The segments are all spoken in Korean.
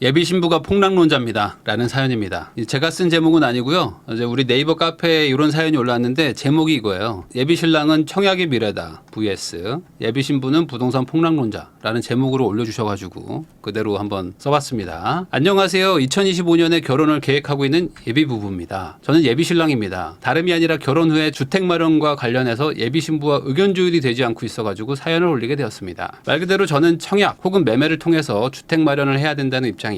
예비 신부가 폭락론자입니다. 라는 사연입니다. 제가 쓴 제목은 아니고요. 이제 우리 네이버 카페에 이런 사연이 올라왔는데 제목이 이거예요. 예비 신랑은 청약의 미래다. vs 예비 신부는 부동산 폭락론자라는 제목으로 올려주셔가지고 그대로 한번 써봤습니다. 안녕하세요. 2025년에 결혼을 계획하고 있는 예비 부부입니다. 저는 예비 신랑입니다. 다름이 아니라 결혼 후에 주택 마련과 관련해서 예비 신부와 의견 조율이 되지 않고 있어가지고 사연을 올리게 되었습니다. 말 그대로 저는 청약 혹은 매매를 통해서 주택 마련을 해야 된다는 입장이고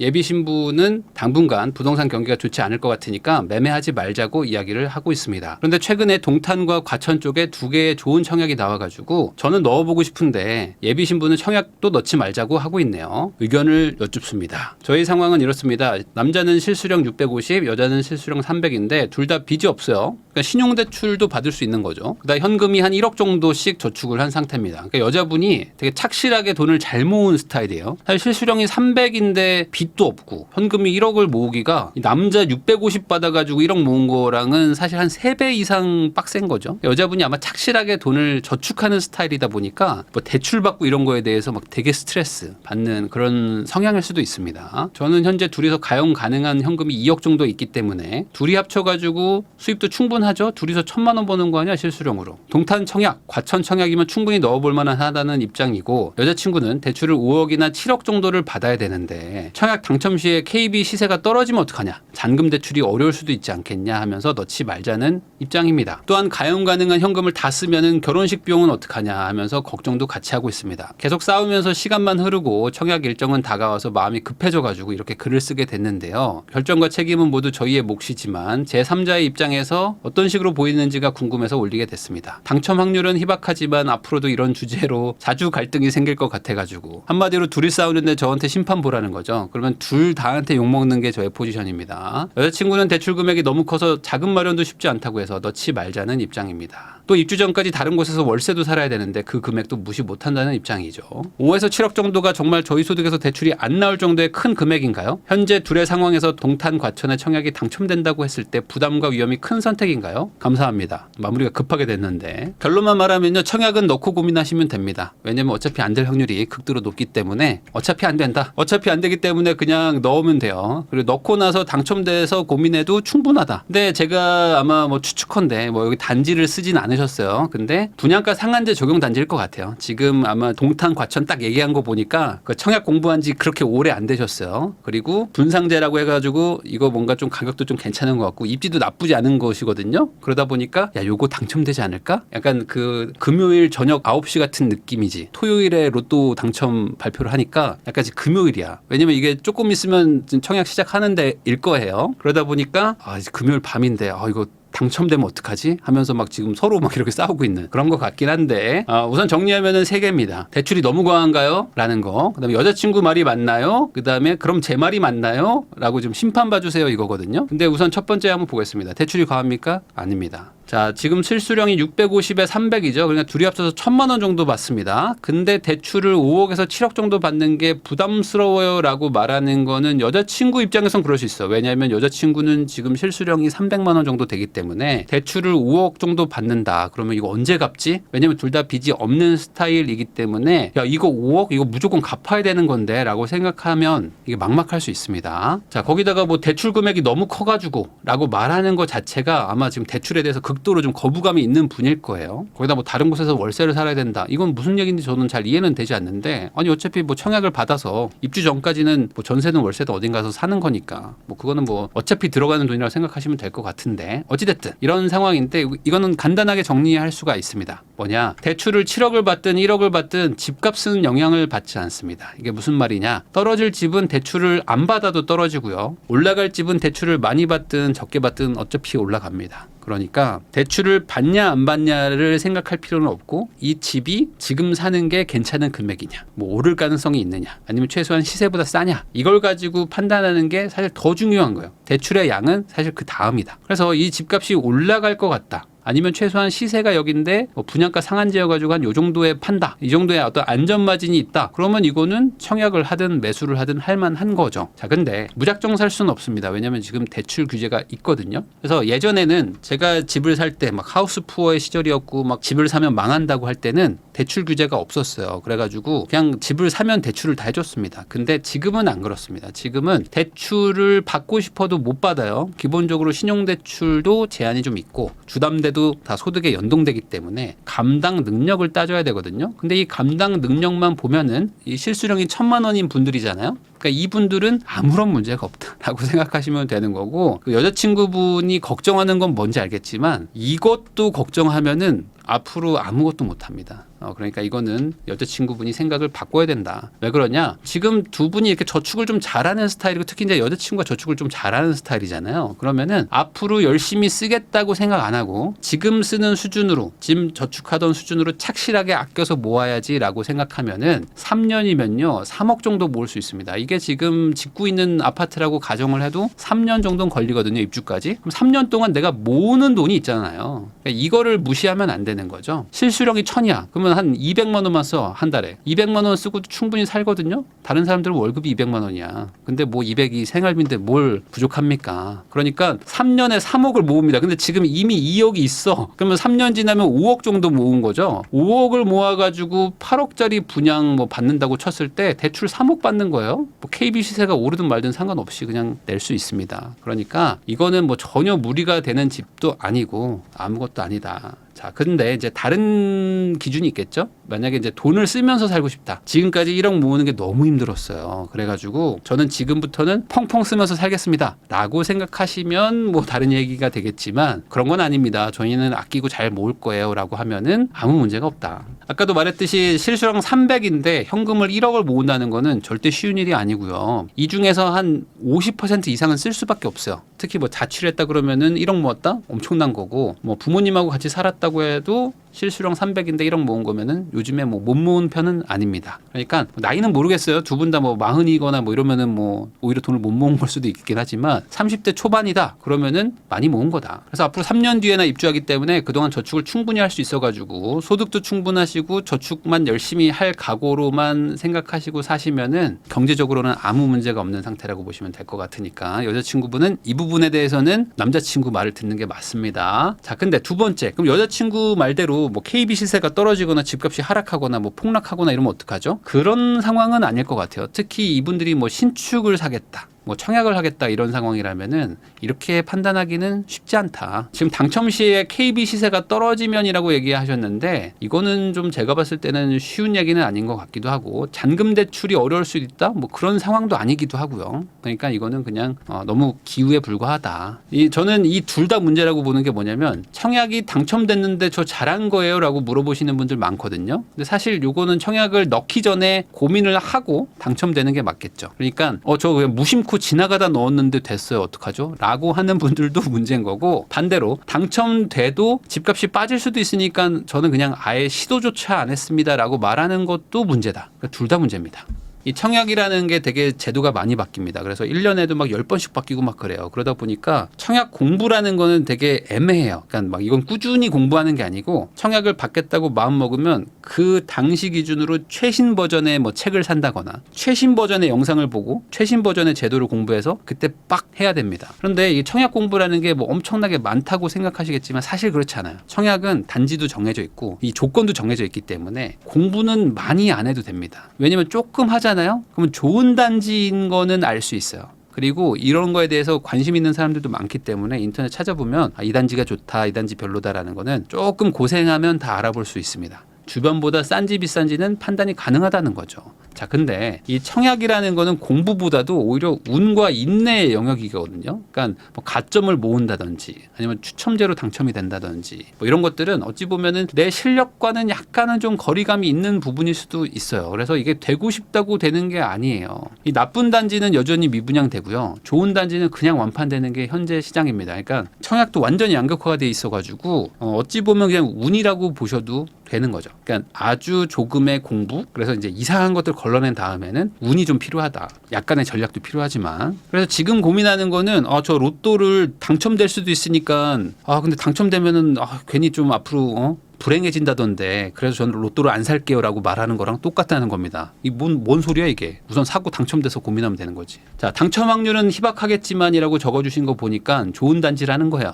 예비 신부는 당분간 부동산 경기가 좋지 않을 것 같으니까 매매하지 말자고 이야기를 하고 있습니다. 그런데 최근에 동탄과 과천 쪽에 두 개의 좋은 청약이 나와가지고 저는 넣어보고 싶은데 예비 신부는 청약도 넣지 말자고 하고 있네요. 의견을 여쭙습니다. 저희 상황은 이렇습니다. 남자는 실수령 650, 여자는 실수령 300인데 둘 다 빚이 없어요. 그러니까 신용대출도 받을 수 있는 거죠. 그다음 현금이 한 1억 정도씩 저축을 한 상태입니다. 그러니까 여자분이 되게 착실하게 돈을 잘 모은 스타일이에요. 사실 실수령이 300인데 빚도 없고 현금이 1억을 모으기가 남자 650 받아가지고 1억 모은 거랑은 사실 한 3배 이상 빡센 거죠. 여자분이 아마 착실하게 돈을 저축하는 스타일이다 보니까 뭐 대출 받고 이런 거에 대해서 막 되게 스트레스 받는 그런 성향일 수도 있습니다. 저는 현재 둘이서 가용 가능한 현금이 2억 정도 있기 때문에 둘이 합쳐가지고 수입도 충분하죠. 둘이서 1,000만 원 버는 거 아니야 실수령으로. 동탄 청약, 과천 청약이면 충분히 넣어볼 만하다는 입장이고 여자친구는 대출을 5억이나 7억 정도를 받아야 되는데 청약 당첨 시에 KB 시세가 떨어지면 어떡하냐. 잔금 대출이 어려울 수도 있지 않겠냐 하면서 넣지 말자는 입장입니다. 또한 가용 가능한 현금을 다 쓰면은 결혼식 비용은 어떡하냐 하면서 걱정도 같이 하고 있습니다. 계속 싸우면서 시간만 흐르고 청약 일정은 다가와서 마음이 급해져가지고 이렇게 글을 쓰게 됐는데요. 결정과 책임은 모두 저희의 몫이지만 제3자의 입장에서 어떤 식으로 보이는지가 궁금해서 올리게 됐습니다. 당첨 확률은 희박하지만 앞으로도 이런 주제로 자주 갈등이 생길 것 같아가지고 한마디로 둘이 싸우는데 저한테 심판 보라는 거죠. 그러면 둘 다한테 욕먹는 게 저의 포지션입니다. 여자친구는 대출 금액이 너무 커서 자금 마련도 쉽지 않다고 해서 넣지 말자는 입장입니다. 또 입주 전까지 다른 곳에서 월세도 살아야 되는데 그 금액도 무시 못한다는 입장이죠. 5에서 7억 정도가 정말 저희 소득에서 대출이 안 나올 정도의 큰 금액인가요? 현재 둘의 상황에서 동탄 과천의 청약이 당첨된다고 했을 때 부담과 위험이 큰 선택인가요? 감사합니다. 마무리가 급하게 됐는데 결론만 말하면요. 청약은 넣고 고민하시면 됩니다. 왜냐면 어차피 안 될 확률이 극도로 높기 때문에 어차피 안 된다. 어차피 안 되기 때문에 그냥 넣으면 돼요. 그리고 넣고 나서 당첨돼서 고민해도 충분하다. 근데 제가 아마 뭐 추측컨대 뭐 여기 단지를 쓰진 않으셨어요. 근데 분양가 상한제 적용 단지일 것 같아요. 지금 아마 동탄 과천 딱 얘기한 거 보니까 그 청약 공부한 지 그렇게 오래 안 되셨어요. 그리고 분상제라고 해가지고 이거 뭔가 좀 가격도 좀 괜찮은 것 같고 입지도 나쁘지 않은 것이거든요. 그러다 보니까 야 요거 당첨되지 않을까? 약간 그 금요일 저녁 9시 같은 느낌이지. 토요일에 로또 당첨 발표를 하니까 약간 금요일이야. 왜냐면 이게 조금 있으면 청약 시작하는데 일 거예요. 그러다 보니까 아 이제 금요일 밤인데 이거 당첨되면 어떡하지? 하면서 막 지금 서로 막 이렇게 싸우고 있는 그런 것 같긴 한데 우선 정리하면은 3개입니다. 대출이 너무 과한가요? 라는 거. 그다음에 여자친구 말이 맞나요? 그다음에 그럼 제 말이 맞나요? 라고 좀 심판 봐주세요 이거거든요. 근데 우선 첫 번째 한번 보겠습니다. 대출이 과합니까? 아닙니다. 자, 지금 실수령이 650에 300이죠. 그러니까 둘이 합쳐서 1,000만 원 정도 받습니다. 근데 대출을 5억에서 7억 정도 받는 게 부담스러워요 라고 말하는 거는 여자친구 입장에선 그럴 수 있어요. 왜냐하면 여자친구는 지금 실수령이 300만 원 정도 되기 때문에 대출을 5억 정도 받는다. 그러면 이거 언제 갚지? 왜냐면 둘 다 빚이 없는 스타일이기 때문에 야 이거 5억 이거 무조건 갚아야 되는 건데 라고 생각하면 이게 막막할 수 있습니다. 자, 거기다가 뭐 대출 금액이 너무 커가지고 라고 말하는 것 자체가 아마 지금 대출에 대해서 극도로 좀 거부감이 있는 분일 거예요. 거기다 뭐 다른 곳에서 월세를 살아야 된다. 이건 무슨 얘기인지 저는 잘 이해는 되지 않는데 아니 어차피 뭐 청약을 받아서 입주 전까지는 뭐 전세든 월세든 어딘가서 사는 거니까 뭐 그거는 뭐 어차피 들어가는 돈이라고 생각하시면 될 것 같은데 어찌됐든 이런 상황인데 이거는 간단하게 정리할 수가 있습니다. 뭐냐 대출을 7억을 받든 1억을 받든 집값은 영향을 받지 않습니다. 이게 무슨 말이냐 떨어질 집은 대출을 안 받아도 떨어지고요. 올라갈 집은 대출을 많이 받든 적게 받든 어차피 올라갑니다. 그러니까 대출을 받냐 안 받냐를 생각할 필요는 없고 이 집이 지금 사는 게 괜찮은 금액이냐 뭐 오를 가능성이 있느냐 아니면 최소한 시세보다 싸냐 이걸 가지고 판단하는 게 사실 더 중요한 거예요. 대출의 양은 사실 그 다음이다. 그래서 이 집값이 올라갈 것 같다. 아니면 최소한 시세가 여긴데 뭐 분양가 상한제여가지고 한 요 정도에 판다. 이 정도의 어떤 안전마진이 있다. 그러면 이거는 청약을 하든 매수를 하든 할 만한 거죠. 자, 근데 무작정 살 수는 없습니다. 왜냐면 지금 대출 규제가 있거든요. 그래서 예전에는 제가 집을 살 때 막 하우스 푸어의 시절이었고 막 집을 사면 망한다고 할 때는 대출 규제가 없었어요. 그래가지고 그냥 집을 사면 대출을 다 해줬습니다. 근데 지금은 안 그렇습니다. 지금은 대출을 받고 싶어도 못 받아요. 기본적으로 신용대출도 제한이 좀 있고 주담대도 다 소득에 연동되기 때문에 감당 능력을 따져야 되거든요. 근데 이 감당 능력만 보면은 이 실수령이 1,000만 원인 분들이잖아요. 그러니까 이분들은 아무런 문제가 없다라고 생각하시면 되는 거고, 그 여자친구분이 걱정하는 건 뭔지 알겠지만 이것도 걱정하면은 앞으로 아무것도 못합니다. 그러니까 이거는 여자친구분이 생각을 바꿔야 된다. 왜 그러냐? 지금 두 분이 이렇게 저축을 좀 잘하는 스타일이고, 특히 이제 여자친구가 저축을 좀 잘하는 스타일이잖아요. 그러면은 앞으로 열심히 쓰겠다고 생각 안 하고 지금 쓰는 수준으로, 지금 저축하던 수준으로 착실하게 아껴서 모아야지라고 생각하면은 3년이면요 3억 정도 모을 수 있습니다. 이게 지금 짓고 있는 아파트라고 가정을 해도 3년 정도는 걸리거든요, 입주까지. 그럼 3년 동안 내가 모으는 돈이 있잖아요. 그러니까 이거를 무시하면 안 되는 거죠. 실수령이 1,000이야. 그러면 한 200만 원만 써, 한 달에. 200만 원 쓰고도 충분히 살거든요. 다른 사람들은 월급이 200만 원이야. 근데 뭐 200이 생활비인데 뭘 부족합니까? 그러니까 3년에 3억을 모읍니다. 근데 지금 이미 2억이 있어. 그러면 3년 지나면 5억 정도 모은 거죠. 5억을 모아가지고 8억짜리 분양 뭐 받는다고 쳤을 때 대출 3억 받는 거예요. 뭐 KB 시세가 오르든 말든 상관없이 그냥 낼 수 있습니다. 그러니까 이거는 뭐 전혀 무리가 되는 집도 아니고 아무것도 아니다. 자, 근데 이제 다른 기준이 있겠죠? 만약에 이제 돈을 쓰면서 살고 싶다. 지금까지 1억 모으는 게 너무 힘들었어요. 그래가지고 저는 지금부터는 펑펑 쓰면서 살겠습니다. 라고 생각하시면 뭐 다른 얘기가 되겠지만 그런 건 아닙니다. 저희는 아끼고 잘 모을 거예요. 라고 하면은 아무 문제가 없다. 아까도 말했듯이 실수령 300인데 현금을 1억을 모은다는 거는 절대 쉬운 일이 아니고요. 이 중에서 한 50% 이상은 쓸 수밖에 없어요. 특히 뭐 자취를 했다 그러면은 1억 모았다? 엄청난 거고, 뭐 부모님하고 같이 살았다고 해도 실수령 300인데 1억 모은 거면은 요즘에 뭐 못 모은 편은 아닙니다. 그러니까 나이는 모르겠어요. 두 분 다 뭐 40이거나 뭐 이러면은 뭐 오히려 돈을 못 모은 걸 수도 있긴 하지만 30대 초반이다 그러면은 많이 모은 거다. 그래서 앞으로 3년 뒤에나 입주하기 때문에 그동안 저축을 충분히 할 수 있어가지고 소득도 충분하시고 저축만 열심히 할 각오로만 생각하시고 사시면은 경제적으로는 아무 문제가 없는 상태라고 보시면 될 것 같으니까 여자친구분은 이 부분에 대해서는 남자친구 말을 듣는 게 맞습니다. 자, 근데 두 번째, 그럼 여자친구 말대로 뭐 KB 시세가 떨어지거나 집값이 하락하거나 뭐 폭락하거나 이러면 어떡하죠? 그런 상황은 아닐 것 같아요. 특히 이분들이 뭐 신축을 사겠다, 뭐 청약을 하겠다 이런 상황이라면은 이렇게 판단하기는 쉽지 않다. 지금 당첨 시에 KB 시세가 떨어지면이라고 얘기하셨는데 이거는 좀 제가 봤을 때는 쉬운 얘기는 아닌 것 같기도 하고, 잔금 대출이 어려울 수 있다? 뭐 그런 상황도 아니기도 하고요. 그러니까 이거는 그냥 너무 기우에 불과하다. 저는 이 둘 다 문제라고 보는 게 뭐냐면, 청약이 당첨됐는데 저 잘한 거예요? 라고 물어보시는 분들 많거든요. 근데 사실 요거는 청약을 넣기 전에 고민을 하고 당첨되는 게 맞겠죠. 그러니까 저 그냥 무심코 지나가다 넣었는데 됐어요. 어떡하죠? 라고 하는 분들도 문제인 거고, 반대로 당첨돼도 집값이 빠질 수도 있으니까 저는 그냥 아예 시도조차 안 했습니다 라고 말하는 것도 문제다. 그러니까 둘 다 문제입니다. 이 청약이라는 게 되게 제도가 많이 바뀝니다. 그래서 1년에도 막 10번씩 바뀌고 막 그래요. 그러다 보니까 청약 공부라는 거는 되게 애매해요. 그러니까 막 이건 꾸준히 공부하는 게 아니고, 청약을 받겠다고 마음 먹으면 그 당시 기준으로 최신 버전의 뭐 책을 산다거나 최신 버전의 영상을 보고 최신 버전의 제도를 공부해서 그때 빡 해야 됩니다. 그런데 이 청약 공부라는 게 뭐 엄청나게 많다고 생각하시겠지만 사실 그렇지 않아요. 청약은 단지도 정해져 있고 이 조건도 정해져 있기 때문에 공부는 많이 안 해도 됩니다. 왜냐면 조금 하잖아요. 그러면 좋은 단지인 거는 알 수 있어요. 그리고 이런 거에 대해서 관심 있는 사람들도 많기 때문에 인터넷 찾아보면 이 단지가 좋다, 이 단지 별로다라는 거는 조금 고생하면 다 알아볼 수 있습니다. 주변보다 싼지 비싼지는 판단이 가능하다는 거죠. 자, 근데 이 청약이라는 거는 공부보다도 오히려 운과 인내의 영역이거든요. 그러니까 뭐 가점을 모은다든지 아니면 추첨제로 당첨이 된다든지 뭐 이런 것들은 어찌 보면은 내 실력과는 약간은 좀 거리감이 있는 부분일 수도 있어요. 그래서 이게 되고 싶다고 되는 게 아니에요. 이 나쁜 단지는 여전히 미분양되고요. 좋은 단지는 그냥 완판되는 게 현재 시장입니다. 그러니까 청약도 완전히 양극화가 돼 있어가지고 어찌 보면 그냥 운이라고 보셔도 되는 거죠. 그러니까 아주 조금의 공부, 그래서 이제 이상한 것들 걸러낸 다음에는 운이 좀 필요하다. 약간의 전략도 필요하지만, 그래서 지금 고민하는 거는 저 로또를 당첨될 수도 있으니까 근데 당첨되면은 괜히 좀 앞으로 불행해진다던데 그래서 저는 로또를 안 살게요라고 말하는 거랑 똑같다는 겁니다. 이 뭔 소리야 이게. 우선 사고 당첨돼서 고민하면 되는 거지. 자, 당첨 확률은 희박하겠지만이라고 적어주신 거 보니까 좋은 단지라는 거야.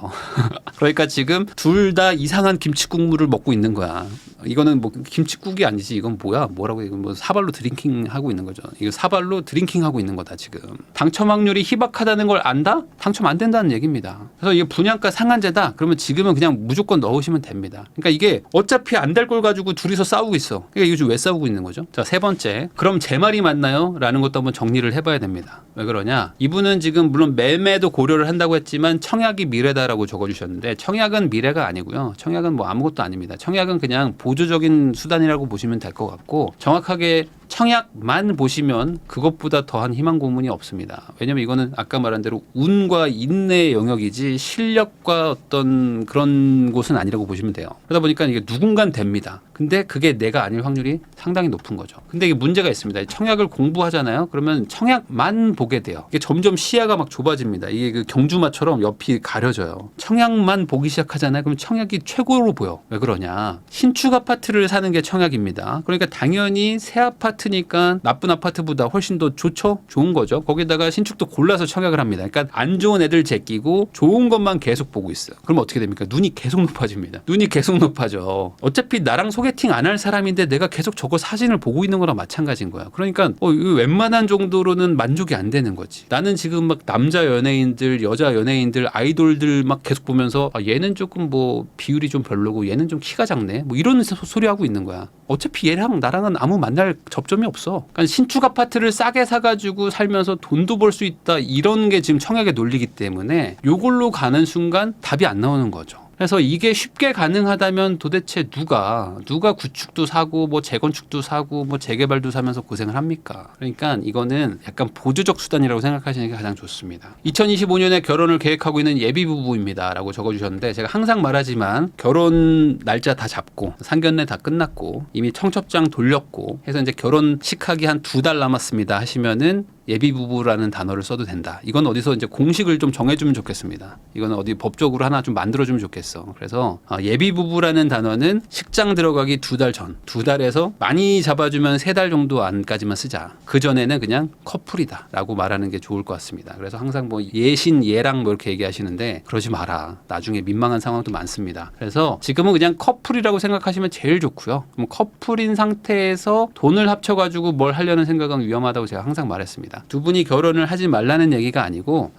그러니까 지금 둘 다 이상한 김치 국물을 먹고 있는 거야. 이거는 뭐 김치국이 아니지. 이건 뭐야? 뭐라고 이건 뭐 사발로 드링킹 하고 있는 거죠. 이거 사발로 드링킹 하고 있는 거다 지금. 당첨 확률이 희박하다는 걸 안다? 당첨 안 된다는 얘기입니다. 그래서 이게 분양가 상한제다. 그러면 지금은 그냥 무조건 넣으시면 됩니다. 그러니까 이게 어차피 안 될 걸 가지고 둘이서 싸우고 있어. 그러니까 이거 지금 왜 싸우고 있는 거죠? 자, 세 번째. 그럼 제 말이 맞나요? 라는 것도 한번 정리를 해봐야 됩니다. 왜 그러냐? 이분은 지금 물론 매매도 고려를 한다고 했지만 청약이 미래다라고 적어주셨는데 청약은 미래가 아니고요. 청약은 뭐 아무것도 아닙니다. 청약은 그냥 보조적인 수단이라고 보시면 될 것 같고 정확하게 청약만 보시면 그것보다 더한 희망 고문이 없습니다. 왜냐면 이거는 아까 말한 대로 운과 인내의 영역이지 실력과 어떤 그런 곳은 아니라고 보시면 돼요. 그러다 보니까 이게 누군간 됩니다. 근데 그게 내가 아닐 확률이 상당히 높은 거죠. 근데 이게 문제가 있습니다. 청약을 공부하잖아요. 그러면 청약만 보게 돼요. 이게 점점 시야가 막 좁아집니다. 이게 그 경주마처럼 옆이 가려져요. 청약만 보기 시작하잖아요. 그럼 청약이 최고로 보여. 왜 그러냐? 신축 아파트를 사는 게 청약입니다. 그러니까 당연히 새 아파트니까 나쁜 아파트보다 훨씬 더 좋죠? 좋은 거죠. 거기다가 신축도 골라서 청약을 합니다. 그러니까 안 좋은 애들 제끼고 좋은 것만 계속 보고 있어요. 그럼 어떻게 됩니까? 눈이 계속 높아집니다. 눈이 계속 높아져. 어차피 나랑 소개팅 안 할 사람인데 내가 계속 저거 사진을 보고 있는 거랑 마찬가지인 거야. 그러니까 웬만한 정도로는 만족이 안 되는 거지. 나는 지금 막 남자 연예인들, 여자 연예인들, 아이돌들 막 계속 보면서 얘는 조금 뭐 비율이 좀 별로고 얘는 좀 키가 작네. 뭐 이런 소리 하고 있는 거야. 어차피 얘랑 나랑은 아무 만날 접점이 없어. 그러니까 신축 아파트를 싸게 사가지고 살면서 돈도 벌 수 있다. 이런 게 지금 청약의 논리이기 때문에 요걸로 가는 순간 답이 안 나오는 거죠. 그래서 이게 쉽게 가능하다면 도대체 누가 구축도 사고 뭐 재건축도 사고 뭐 재개발도 사면서 고생을 합니까? 그러니까 이거는 약간 보조적 수단이라고 생각하시는 게 가장 좋습니다. 2025년에 결혼을 계획하고 있는 예비 부부입니다 라고 적어주셨는데 제가 항상 말하지만 결혼 날짜 다 잡고 상견례 다 끝났고 이미 청첩장 돌렸고 해서 이제 결혼식 하기 한 2달 남았습니다 하시면은 예비부부라는 단어를 써도 된다. 이건 어디서 이제 공식을 좀 정해주면 좋겠습니다. 이거는 어디 법적으로 하나 좀 만들어주면 좋겠어. 그래서 예비부부라는 단어는 식장 들어가기 2달 전, 2달에서 많이 잡아주면 3달 정도 안까지만 쓰자. 그 전에는 그냥 커플이다라고 말하는 게 좋을 것 같습니다. 그래서 항상 뭐 예신, 예랑 뭐 이렇게 얘기하시는데 그러지 마라. 나중에 민망한 상황도 많습니다. 그래서 지금은 그냥 커플이라고 생각하시면 제일 좋고요. 그럼 커플인 상태에서 돈을 합쳐가지고 뭘 하려는 생각은 위험하다고 제가 항상 말했습니다. 두 분이 결혼을 하지 말라는 얘기가 아니고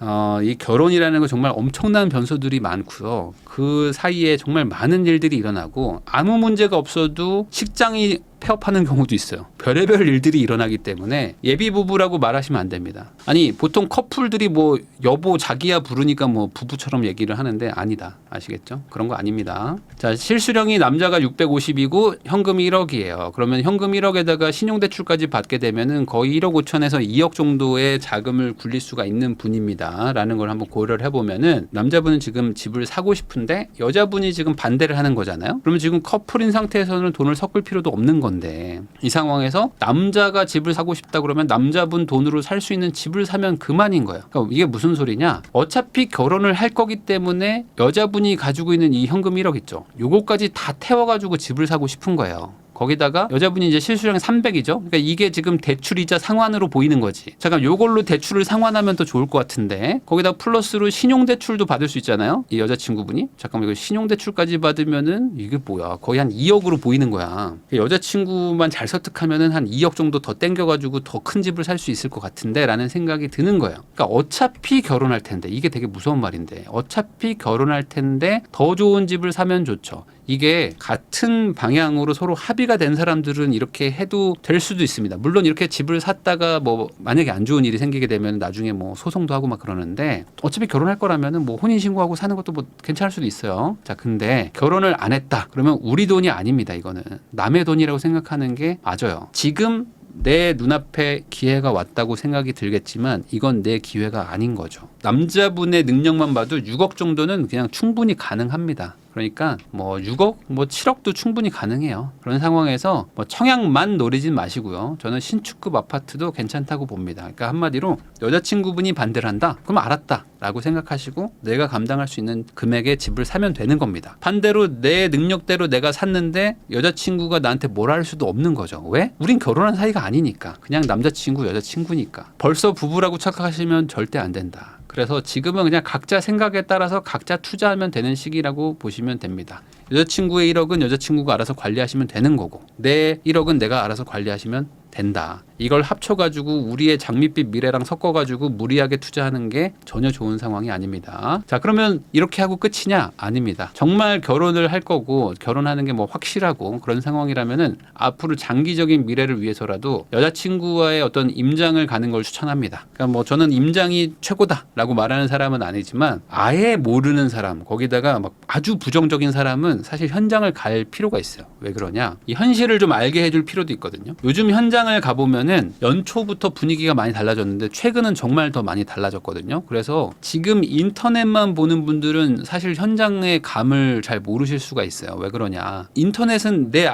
이 결혼이라는 거 정말 엄청난 변수들이 많고요. 그 사이에 정말 많은 일들이 일어나고 아무 문제가 없어도 식장이 폐업하는 경우도 있어요. 별의별 일들이 일어나기 때문에 예비 부부라고 말하시면 안 됩니다. 아니 보통 커플들이 뭐 여보 자기야 부르니까 뭐 부부처럼 얘기를 하는데 아니다. 아시겠죠? 그런 거 아닙니다. 자, 실수령이 남자가 650이고 현금이 1억이에요. 그러면 현금 1억에다가 신용대출까지 받게 되면은 거의 1억 5천에서 2억 정도의 자금을 굴릴 수가 있는 분입니다. 라는 걸 한번 고려를 해보면은 남자분은 지금 집을 사고 싶은데 여자분이 지금 반대를 하는 거잖아요. 그러면 지금 커플인 상태에서는 돈을 섞을 필요도 없는 건데 이 상황에서 남자가 집을 사고 싶다 그러면 남자분 돈으로 살 수 있는 집을 사면 그만인 거예요. 그러니까 이게 무슨 소리냐? 어차피 결혼을 할 거기 때문에 여자분이 가지고 있는 이 현금 1억 있죠. 요거까지 다 태워가지고 집을 사고 싶은 거예요. 거기다가 여자분이 이제 실수령이 300이죠. 그러니까 이게 지금 대출이자 상환으로 보이는 거지. 잠깐 요걸로 대출을 상환하면 더 좋을 것 같은데 거기다 플러스로 신용대출도 받을 수 있잖아요. 이 여자친구분이. 잠깐만 이거 신용대출까지 받으면은 이게 뭐야. 거의 한 2억으로 보이는 거야. 여자친구만 잘 설득하면은 한 2억 정도 더 땡겨가지고 더 큰 집을 살 수 있을 것 같은데 라는 생각이 드는 거예요. 그러니까 어차피 결혼할 텐데 이게 되게 무서운 말인데 어차피 결혼할 텐데 더 좋은 집을 사면 좋죠. 이게 같은 방향으로 서로 합의가 된 사람들은 이렇게 해도 될 수도 있습니다. 물론 이렇게 집을 샀다가 뭐 만약에 안 좋은 일이 생기게 되면 나중에 뭐 소송도 하고 막 그러는데 어차피 결혼할 거라면은 뭐 혼인신고하고 사는 것도 뭐 괜찮을 수도 있어요. 자, 근데 결혼을 안 했다. 그러면 우리 돈이 아닙니다. 이거는 남의 돈이라고 생각하는 게 맞아요. 지금 내 눈앞에 기회가 왔다고 생각이 들겠지만 이건 내 기회가 아닌 거죠. 남자분의 능력만 봐도 6억 정도는 그냥 충분히 가능합니다. 그러니까 뭐 6억, 뭐 7억도 충분히 가능해요. 그런 상황에서 뭐 청약만 노리진 마시고요. 저는 신축급 아파트도 괜찮다고 봅니다. 그러니까 한마디로 여자친구분이 반대를 한다? 그럼 알았다 라고 생각하시고 내가 감당할 수 있는 금액의 집을 사면 되는 겁니다. 반대로 내 능력대로 내가 샀는데 여자친구가 나한테 뭐라 할 수도 없는 거죠. 왜? 우린 결혼한 사이가 아니니까. 그냥 남자친구, 여자친구니까. 벌써 부부라고 착각하시면 절대 안 된다. 그래서 지금은 그냥 각자 생각에 따라서 각자 투자하면 되는 시기라고 보시면 됩니다. 여자친구의 1억은 여자친구가 알아서 관리하시면 되는 거고 내 1억은 내가 알아서 관리하시면 된다. 이걸 합쳐가지고 우리의 장밋빛 미래랑 섞어가지고 무리하게 투자하는 게 전혀 좋은 상황이 아닙니다. 자, 그러면 이렇게 하고 끝이냐? 아닙니다. 정말 결혼을 할 거고 결혼하는 게 뭐 확실하고 그런 상황이라면은 앞으로 장기적인 미래를 위해서라도 여자친구와의 어떤 임장을 가는 걸 추천합니다. 그러니까 뭐 저는 임장이 최고다라고 말하는 사람은 아니지만 아예 모르는 사람 거기다가 막 아주 부정적인 사람은 사실 현장을 갈 필요가 있어요. 왜 그러냐? 이 현실을 좀 알게 해줄 필요도 있거든요. 요즘 현장을 가보면은 연초부터 분위기가 많이 달라졌는데 최근은 정말 더 많이 달라졌거든요. 그래서 지금 인터넷만 보는 분들은 사실 현장의 감을 잘 모르실 수가 있어요. 왜 그러냐? 인터넷은 내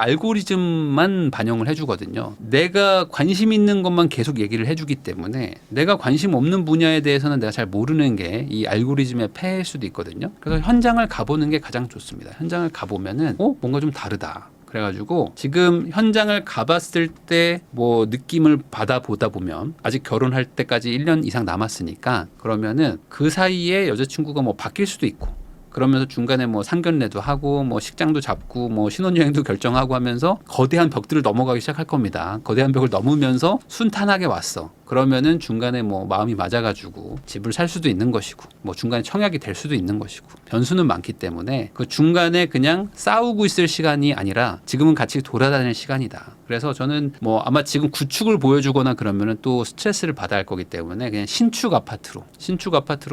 알고리즘만 반영을 해주거든요. 내가 관심 있는 것만 계속 얘기를 해주기 때문에 내가 관심 없는 분야에 대해서는 내가 잘 모르는 게 이 알고리즘의 폐해일 수도 있거든요. 그래서 현장을 가보는 게 가장 좋습니다. 현장을 가보면은 뭔가 좀 다르다. 그래가지고 지금 현장을 가봤을 때 뭐 느낌을 받아보다 보면 아직 결혼할 때까지 1년 이상 남았으니까 그러면은 그 사이에 여자친구가 뭐 바뀔 수도 있고 그러면서 중간에 뭐 상견례도 하고 뭐 식장도 잡고 뭐 신혼여행도 결정하고 하면서 거대한 벽들을 넘어가기 시작할 겁니다. 거대한 벽을 넘으면서 순탄하게 왔어. 그러면은 중간에 뭐 마음이 맞아가지고 집을 살 수도 있는 것이고 뭐 중간에 청약이 될 수도 있는 것이고 변수는 많기 때문에 그 중간에 그냥 싸우고 있을 시간이 아니라 지금은 같이 돌아다닐 시간이다. 그래서 저는 뭐 아마 지금 구축을 보여주거나 그러면은 또 스트레스를 받아야 할 거기 때문에 그냥 신축 아파트로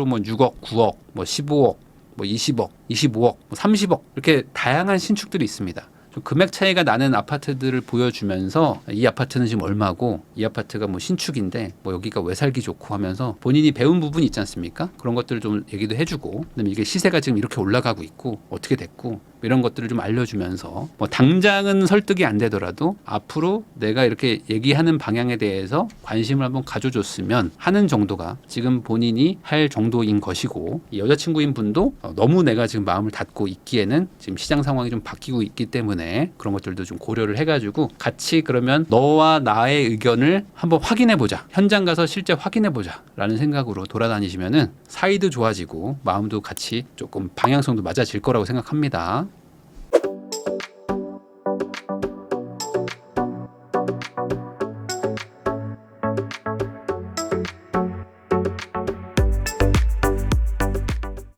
뭐 6억, 9억, 뭐 15억 뭐 20억, 25억, 뭐 30억 이렇게 다양한 신축들이 있습니다. 좀 금액 차이가 나는 아파트들을 보여주면서 이 아파트는 지금 얼마고 이 아파트가 뭐 신축인데 뭐 여기가 왜 살기 좋고 하면서 본인이 배운 부분이 있지 않습니까? 그런 것들을 좀 얘기도 해주고 그다음에 이게 시세가 지금 이렇게 올라가고 있고 어떻게 됐고 이런 것들을 좀 알려주면서 뭐 당장은 설득이 안 되더라도 앞으로 내가 이렇게 얘기하는 방향에 대해서 관심을 한번 가져줬으면 하는 정도가 지금 본인이 할 정도인 것이고 이 여자친구인 분도 너무 내가 지금 마음을 닫고 있기에는 지금 시장 상황이 좀 바뀌고 있기 때문에 그런 것들도 좀 고려를 해가지고 같이 그러면 너와 나의 의견을 한번 확인해보자. 현장 가서 실제 확인해보자 라는 생각으로 돌아다니시면은 사이도 좋아지고 마음도 같이 조금 방향성도 맞아질 거라고 생각합니다.